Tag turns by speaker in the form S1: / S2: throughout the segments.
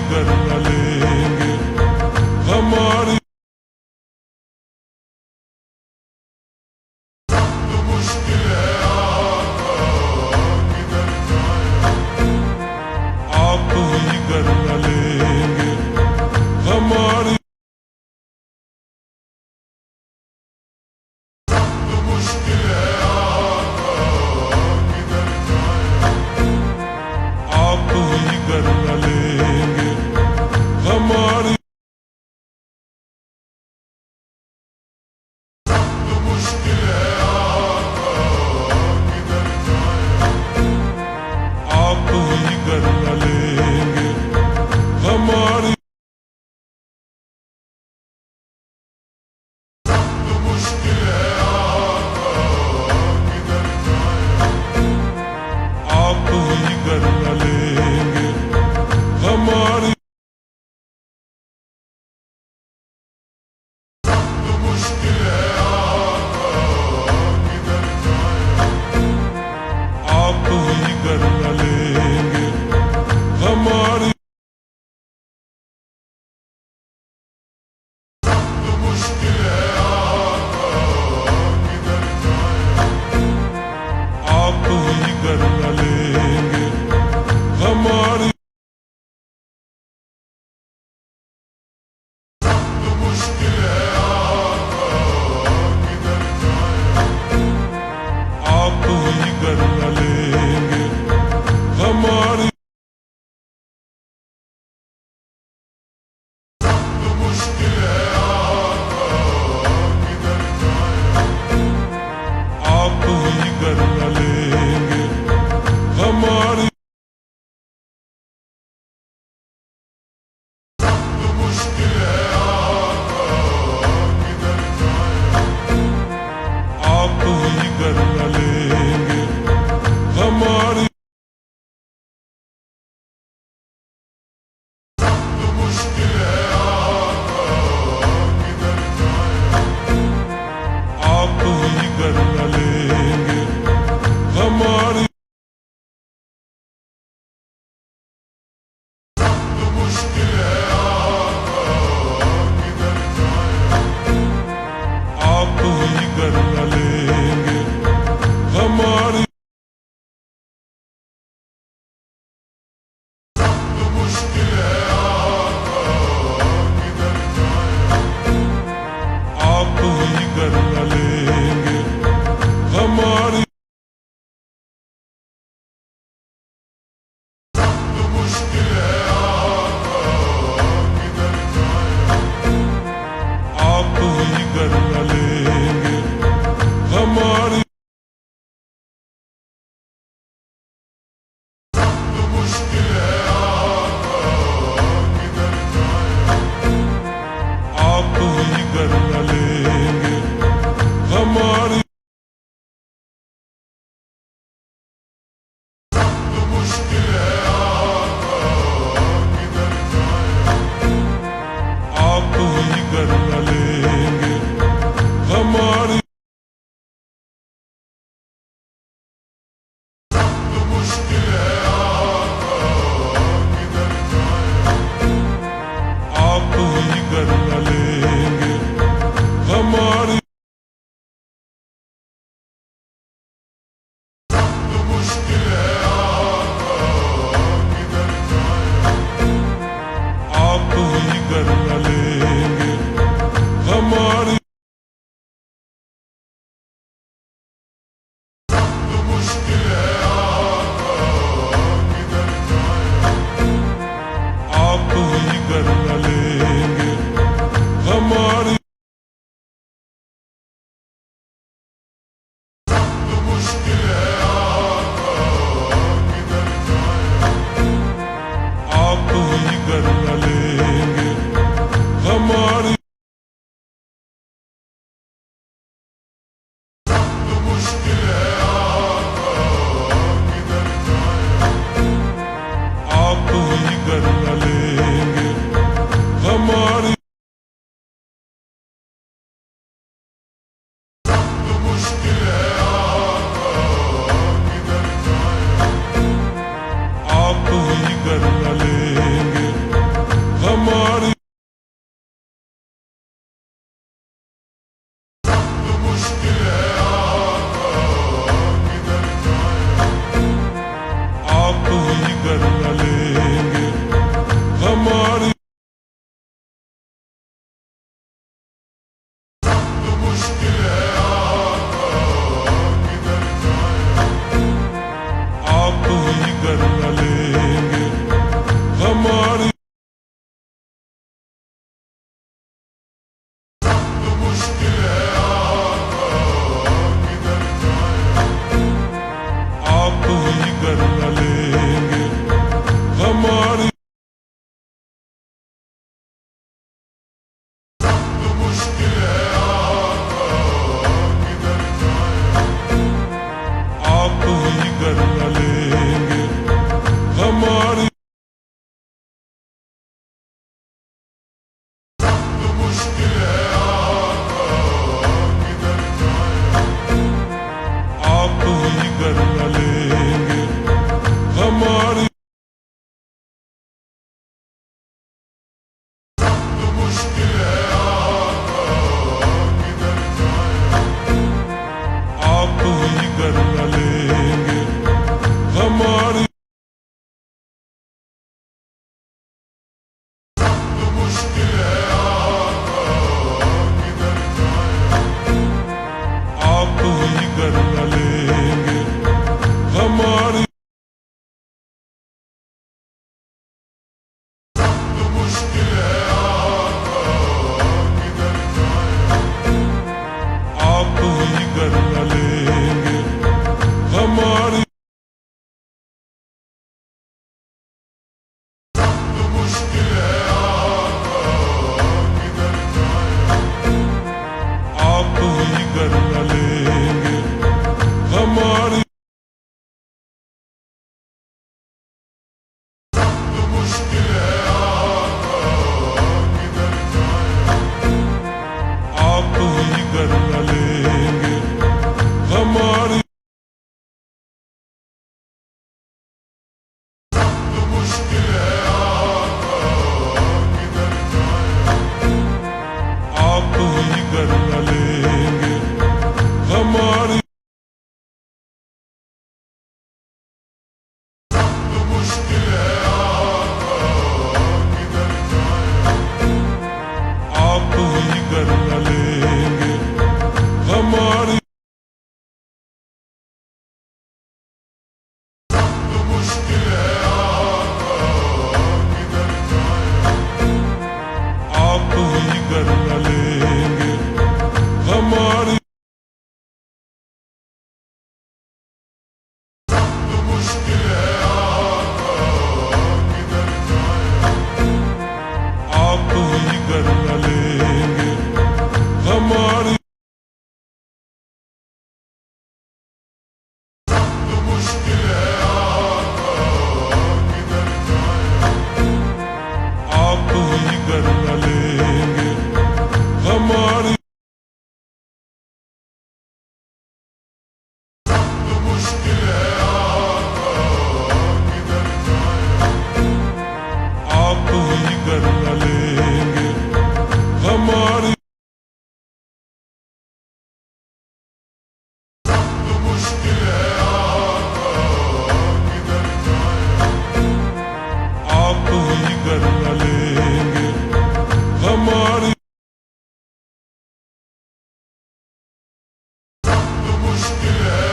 S1: कर न लेंगे हमारी मुश्किल है आप ही कर न लेंगे हमारी मुश्किल है आप ही कर न लेंगे हमारी मुश्किल है आप ही कर न लेंगे हमारी मुश्किल है आप ही कर न लेंगे हमारी मुश्किल है आप ही कर न लेंगे हमारी मुश्किल है आप ही कर न लेंगे हमारी मुश्किल है आप ही कर न लेंगे हमारी हमारी मुश्किल है आप ही कर न लेंगे हमारी मुश्किल है आप ही कर न लेंगे हमारी मुश्किल है आप ही कर न लेंगे हमारी मुश्किल है आप ही कर न लेंगे हमारी मुश्किल है आप ही कर न लेंगे हमारी मुश्किल है आप ही कर न लेंगे हमारी मुश्किल है आप ही कर न लेंगे हमारी मुश्किल है आप ही कर न लेंगे हमारी मुश्किल है आप ही कर न लेंगे हमारी मुश्किल है आप ही कर न लेंगे हमारी मुश्किल है आप ही कर न लेंगे हमारी मुश्किल है आप ही कर न लेंगे हमारी मुश्किल है आप ही कर न लेंगे हमारी मुश्किल है आप ही कर न लेंगे हमारी मुश्किल है आप ही कर न लेंगे हमारी मुश्किल है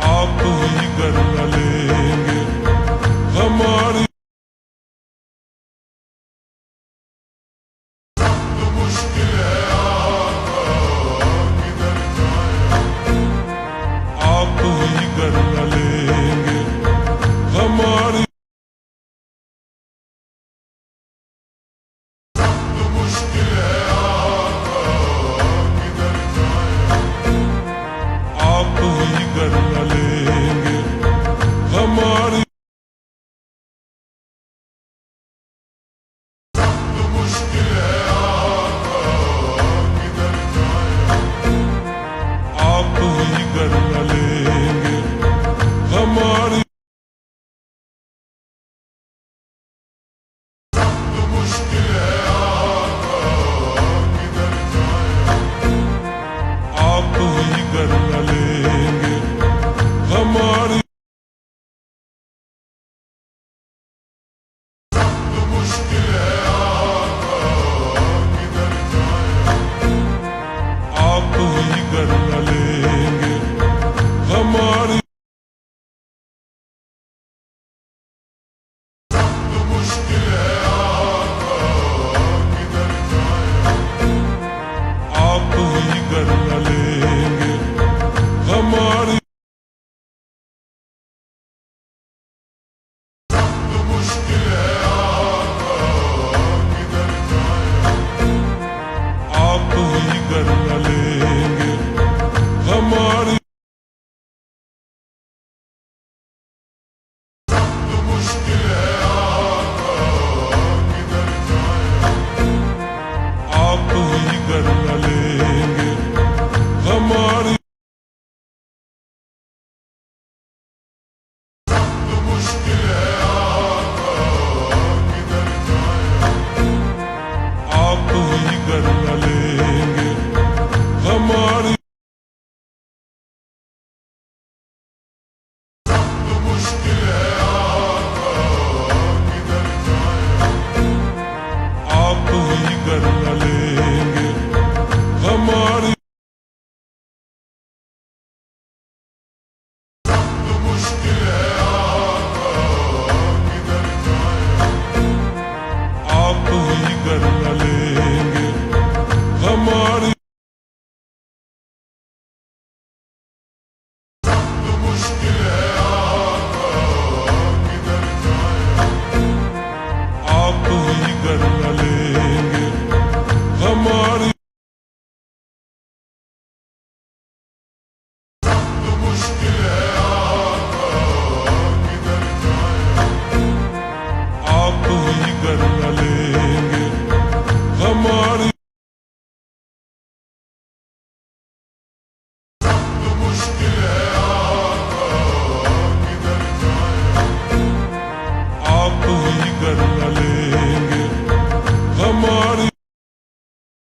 S1: आप ही कर न लेंगे मुश्किल